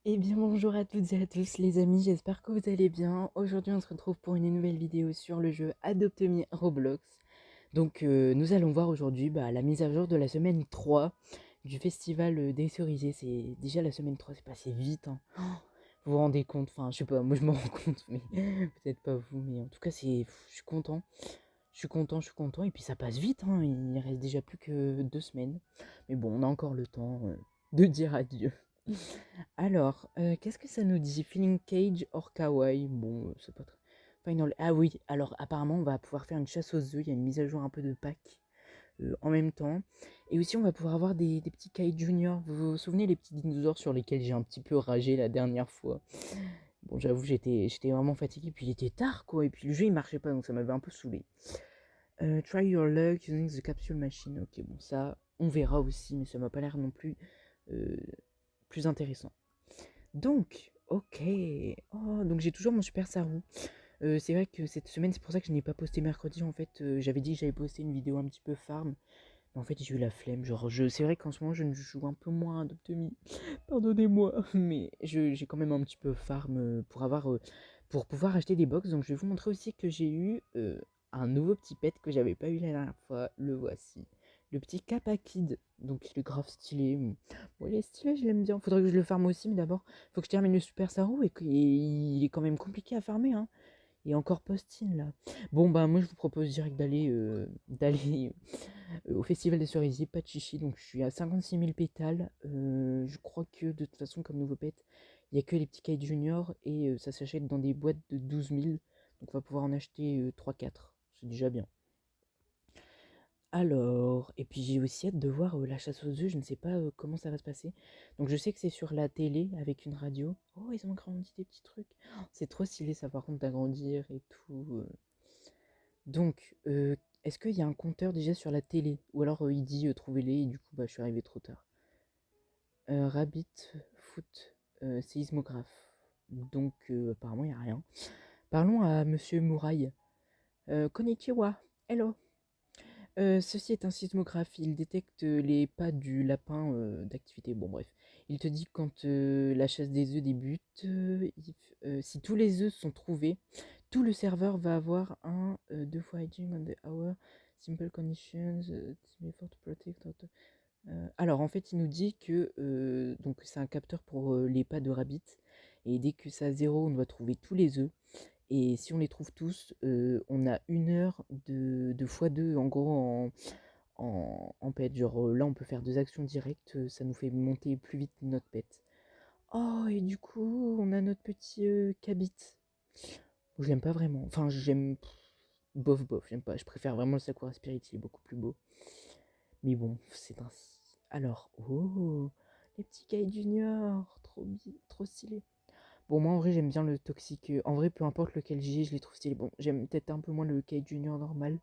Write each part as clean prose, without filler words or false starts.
Eh bien bonjour à toutes et à tous les amis, j'espère que vous allez bien. Aujourd'hui on se retrouve pour une nouvelle vidéo sur le jeu Adopt Me Roblox. Donc nous allons voir aujourd'hui la mise à jour de la semaine 3 du festival des cerisiers. C'est déjà la semaine 3, c'est passé vite, hein. Vous vous rendez compte, enfin je sais pas, moi je me rends compte, mais peut-être pas vous, mais en tout cas je suis content. Je suis content, et puis ça passe vite, hein. Il reste déjà plus que 2 semaines. Mais bon, on a encore le temps de dire adieu. Alors, qu'est-ce que ça nous dit? Feeling cage or kawaii? Bon, c'est pas très... Final... Ah oui, alors apparemment on va pouvoir faire une chasse aux œufs, il y a une mise à jour un peu de pack en même temps. Et aussi on va pouvoir avoir des petits Kai Junior. Vous vous souvenez les petits dinosaures sur lesquels j'ai un petit peu ragé la dernière fois? Bon, j'avoue, j'étais vraiment fatigué, puis il était tard quoi, et puis le jeu il marchait pas, donc ça m'avait un peu saoulé. Try your luck using the capsule machine. Ok, bon ça, on verra aussi, mais ça m'a pas l'air non plus euh, plus intéressant. Donc, ok. Oh, donc j'ai toujours mon super Saru. C'est vrai que cette semaine, c'est pour ça que je n'ai pas posté mercredi. En fait, j'avais dit que j'avais posté une vidéo un petit peu farm. Mais en fait, j'ai eu la flemme. Genre, c'est vrai qu'en ce moment, je ne joue un peu moins à Adopt Me. Pardonnez-moi. Mais j'ai quand même un petit peu farm pour pouvoir acheter des box. Donc, je vais vous montrer aussi que j'ai eu un nouveau petit pet que j'avais pas eu la dernière fois. Le voici. Le petit Kappa Kid. Donc, il est grave stylé. Bon, il est stylé, je l'aime bien. Faudrait que je le farme aussi, mais d'abord, faut que je termine le Super Saru. Et il est quand même compliqué à farmer, hein. Et encore post-in là. Bon, bah, moi, je vous propose direct d'aller au Festival des Cerisiers, pas de chichi. Donc, je suis à 56 000 pétales. Je crois que de toute façon, comme nouveau pet, il n'y a que les petits kites juniors et ça s'achète dans des boîtes de 12 000. Donc, on va pouvoir en acheter 3-4. C'est déjà bien. Alors, et puis j'ai aussi hâte de voir la chasse aux œufs. Je ne sais pas comment ça va se passer. Donc, je sais que c'est sur la télé avec une radio. Oh, ils ont agrandi des petits trucs. Oh, c'est trop stylé ça, par contre, d'agrandir et tout. Donc, est-ce qu'il y a un compteur déjà sur la télé? Ou alors il dit trouvez-les et du coup bah, je suis arrivé trop tard. Rabbit Foot séismographe. Donc apparemment il n'y a rien. Parlons à Monsieur Mouraille. Konnichiwa. Hello. Ceci est un sismographe. Il détecte les pas du lapin d'activité. Bon bref. Il te dit quand la chasse des œufs débute. Si tous les œufs sont trouvés, tout le serveur va avoir un 2 fois hygiene on the hour. Simple conditions. Team effort to protect. Alors en fait il nous dit que donc c'est un capteur pour les pas de rabbit. Et dès que c'est à 0, on doit trouver tous les œufs. Et si on les trouve tous, on a 1 heure de x2 en gros en pet. Genre là on peut faire 2 actions directes, ça nous fait monter plus vite notre pet. Oh et du coup on a notre petit Kabit. Bon, je l'aime pas vraiment. Enfin j'aime bof bof, j'aime pas. Je préfère vraiment le Sakura Spirit, il est beaucoup plus beau. Mais bon, c'est ainsi. Alors, oh, les petits Kai Junior, trop stylé. Bon, moi en vrai, j'aime bien le toxique. En vrai, peu importe lequel j'ai, je les trouve stylés. Bon, j'aime peut-être un peu moins le Kai Junior normal.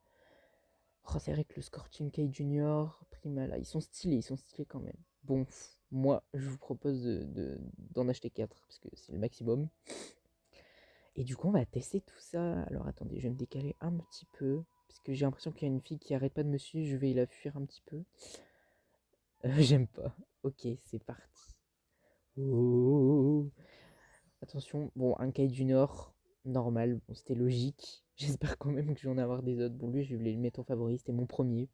Oh, c'est vrai que le Scorching Kai Junior, Primala, ils sont stylés quand même. Bon, moi, je vous propose d'en acheter 4 parce que c'est le maximum. Et du coup, on va tester tout ça. Alors, attendez, je vais me décaler un petit peu parce que j'ai l'impression qu'il y a une fille qui arrête pas de me suivre. Je vais la fuir un petit peu. J'aime pas. Ok, c'est parti. Oh. Attention, bon, un Kai du Nord, normal, bon, c'était logique. J'espère quand même que je vais en avoir des autres. Bon, lui, je vais le mettre en favori, c'était mon premier.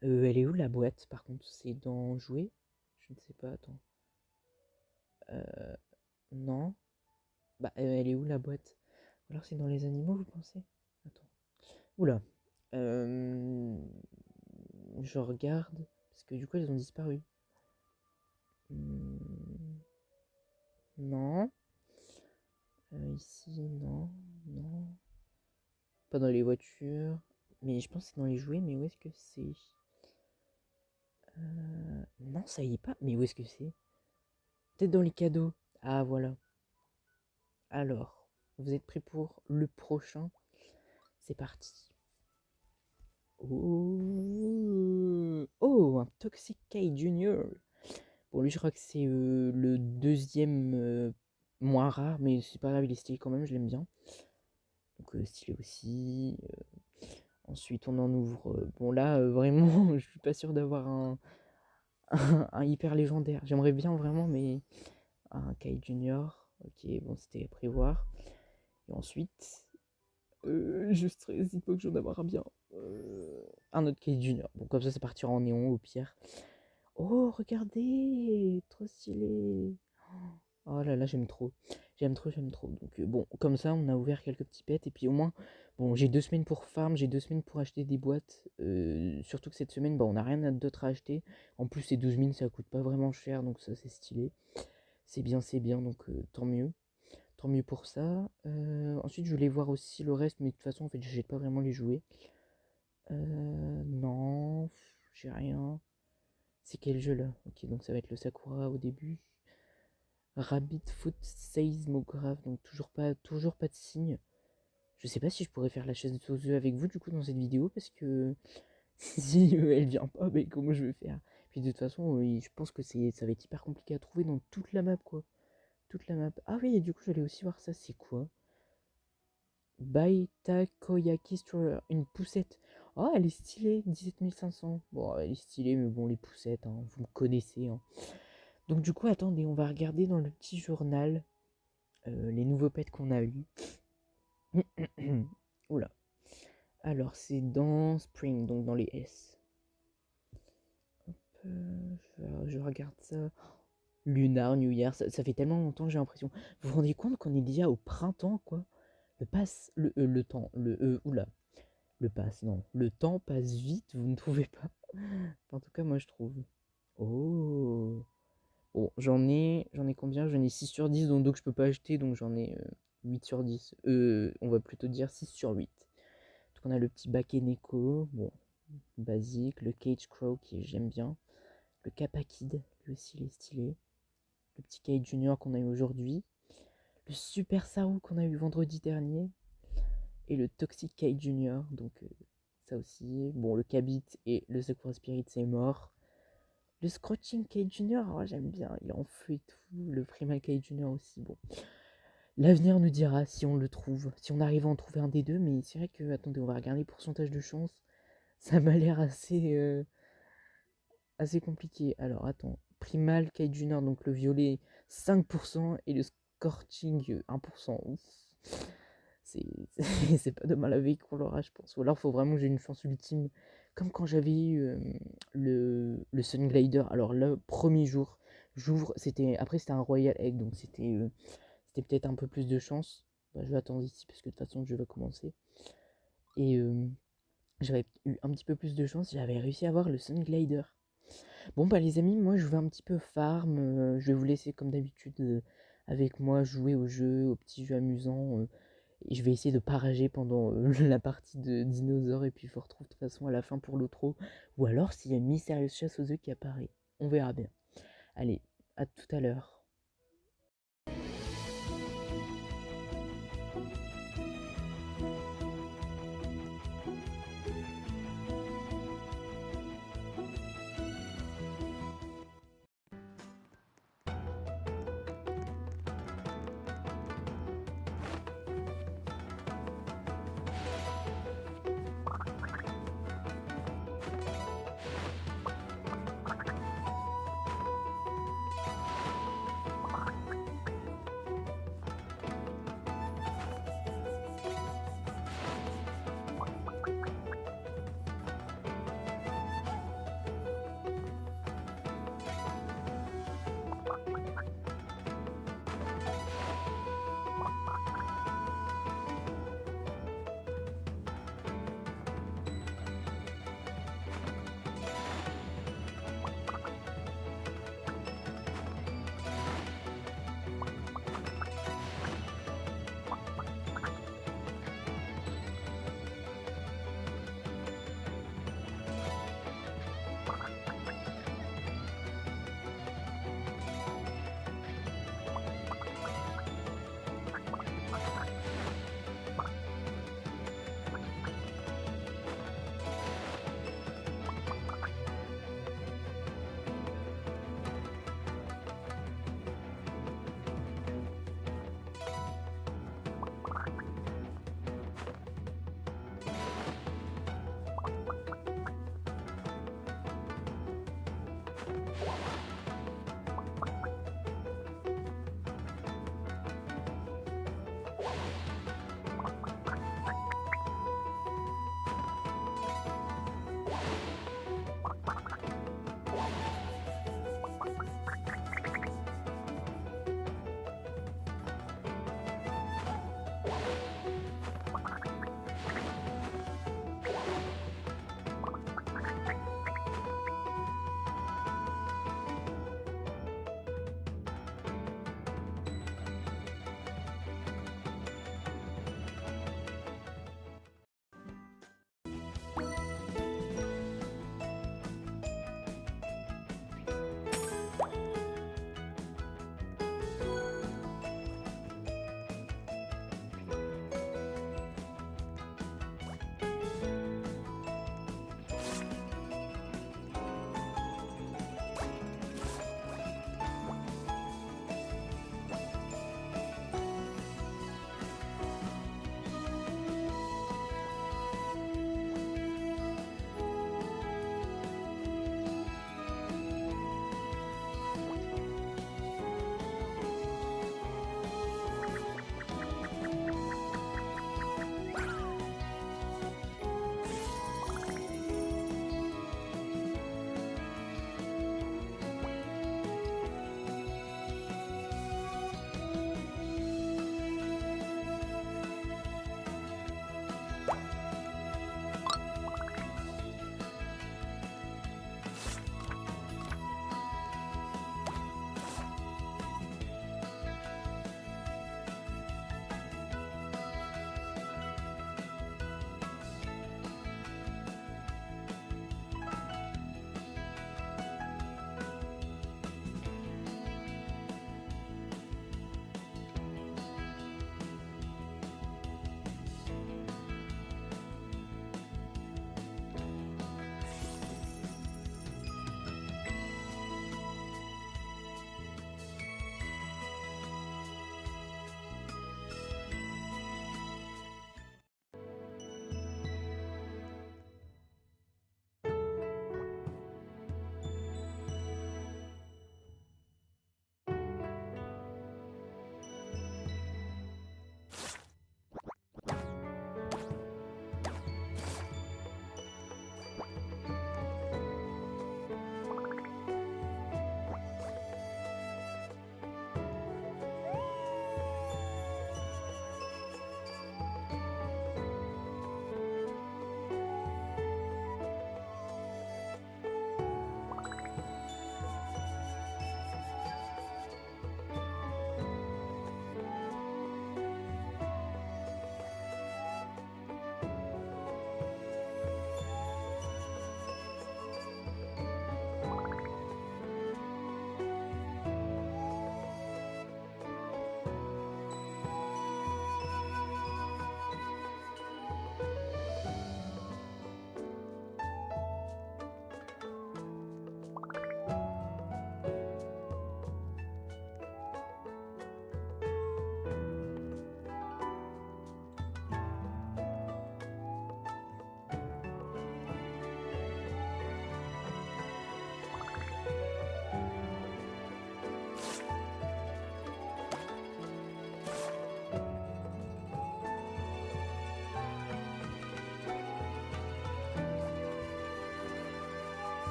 Elle est où la boîte, par contre? C'est dans jouer? Je ne sais pas, attends. Euh, non. Bah, elle est où la boîte? Ou alors c'est dans les animaux, vous pensez? Attends. Oula. Euh, je regarde, parce que du coup, elles ont disparu. Hmm, non. Ici, non. Non. Pas dans les voitures. Mais je pense que c'est dans les jouets, mais où est-ce que c'est? Non, ça y est pas. Mais où est-ce que c'est? Peut-être dans les cadeaux. Ah, voilà. Alors, vous êtes prêts pour le prochain? C'est parti. Oh, oh, un Toxic K Junior. Bon, lui, je crois que c'est le deuxième moins rare, mais c'est pas grave, il est stylé quand même, je l'aime bien. Donc, stylé aussi. Ensuite, on en ouvre. Bon, là, vraiment, je suis pas sûr d'avoir un hyper légendaire. J'aimerais bien vraiment, mais un Kai Junior. Ok, bon, c'était à prévoir. Et ensuite, je stresse, il faut que j'en avoir un bien. Un autre Kai Junior. Bon, comme ça partira en néon au pire. Oh, regardez, trop stylé. Oh là là, j'aime trop. J'aime trop, j'aime trop. Donc bon, comme ça, on a ouvert quelques petits pets. Et puis au moins, bon, j'ai 2 semaines pour farm, j'ai 2 semaines pour acheter des boîtes. Surtout que cette semaine, bah, on n'a rien d'autre à acheter. En plus, ces 12 000, ça coûte pas vraiment cher, donc ça, c'est stylé. C'est bien, donc tant mieux. Tant mieux pour ça. Ensuite, je voulais voir aussi le reste, mais de toute façon, en fait, je jette pas vraiment les jouets. Non, j'ai rien. C'est quel jeu là? Ok, donc ça va être le Sakura au début. Rabbit Foot Seismograph, donc toujours pas de signe. Je sais pas si je pourrais faire la chaise aux œufs avec vous du coup dans cette vidéo parce que si elle vient pas, mais comment je vais faire? Puis de toute façon, je pense que ça va être hyper compliqué à trouver dans toute la map quoi. Toute la map. Ah oui, et du coup, j'allais aussi voir ça, c'est quoi? Baitakoyaki Stroller, une poussette. Oh, elle est stylée, 17 500. Bon, elle est stylée, mais bon, les poussettes, hein, vous me connaissez. Hein. Donc du coup, attendez, on va regarder dans le petit journal les nouveaux pets qu'on a eus. Oula. Alors, c'est dans Spring, donc dans les S. Hop, je regarde ça. Lunar, New Year, ça fait tellement longtemps que j'ai l'impression. Vous vous rendez compte qu'on est déjà au printemps, quoi? Le temps, oula. Le pass, non. Le temps passe vite, vous ne trouvez pas? En tout cas, moi, je trouve. Oh. Bon, j'en ai combien? J'en ai 6 sur 10, donc je peux pas acheter, donc j'en ai 8 sur 10. On va plutôt dire 6 sur 8. Donc on a le petit Bakeneko, bon, basique, le Cage Crow qui j'aime bien, le Kappa Kid, lui aussi il est stylé, le petit Cage Junior qu'on a eu aujourd'hui, le Super Saru qu'on a eu vendredi dernier, et le Toxic Cage Junior, donc ça aussi. Bon, le Kabit et le Sakura Spirit c'est mort. Le Scratching Cage Junior, oh, j'aime bien, il est en feu et tout. Le Primal Cage Junior aussi, bon. L'avenir nous dira si on le trouve, si on arrive à en trouver un des deux, mais c'est vrai que, attendez, on va regarder le pourcentage de chance. Ça m'a l'air assez compliqué. Alors, attends. Primal Cage Junior, donc le violet, 5%, et le Scorching, 1%. Ouf. C'est c'est pas de mal à vivre qu'on l'aura, je pense. Ou alors, il faut vraiment que j'ai une chance ultime. Comme quand j'avais eu le Sun Glider. Alors, le premier jour, j'ouvre. Après, c'était un Royal Egg, donc c'était peut-être un peu plus de chance. Bah, je vais attendre ici, parce que de toute façon, je vais commencer. Et j'avais eu un petit peu plus de chance. J'avais réussi à avoir le Sun Glider. Bon bah les amis, moi je vais un petit peu farm, je vais vous laisser comme d'habitude avec moi jouer au jeu, aux petits jeux amusants, et je vais essayer de pas rager pendant la partie de dinosaures et puis je vous retrouve de toute façon à la fin pour l'outro, ou alors s'il y a une mystérieuse chasse aux œufs qui apparaît, on verra bien. Allez, à tout à l'heure.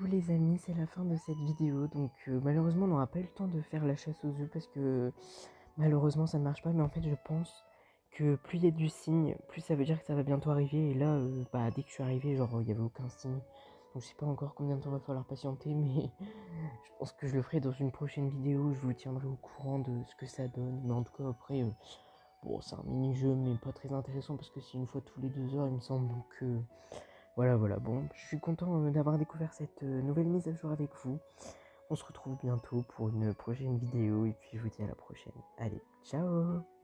les amis, c'est la fin de cette vidéo. Donc malheureusement, on n'aura pas eu le temps de faire la chasse aux œufs parce que malheureusement, ça ne marche pas. Mais en fait, je pense que plus il y a du signe, plus ça veut dire que ça va bientôt arriver. Et là, dès que je suis arrivé, genre, il n'y avait aucun signe. Donc je sais pas encore combien de temps va falloir patienter, mais je pense que je le ferai dans une prochaine vidéo. Je vous tiendrai au courant de ce que ça donne. Mais en tout cas, après, bon, c'est un mini-jeu, mais pas très intéressant parce que c'est une fois tous les 2 heures, il me semble. Donc voilà. Bon, je suis content d'avoir découvert cette nouvelle mise à jour avec vous. On se retrouve bientôt pour une prochaine vidéo et puis je vous dis à la prochaine. Allez, ciao!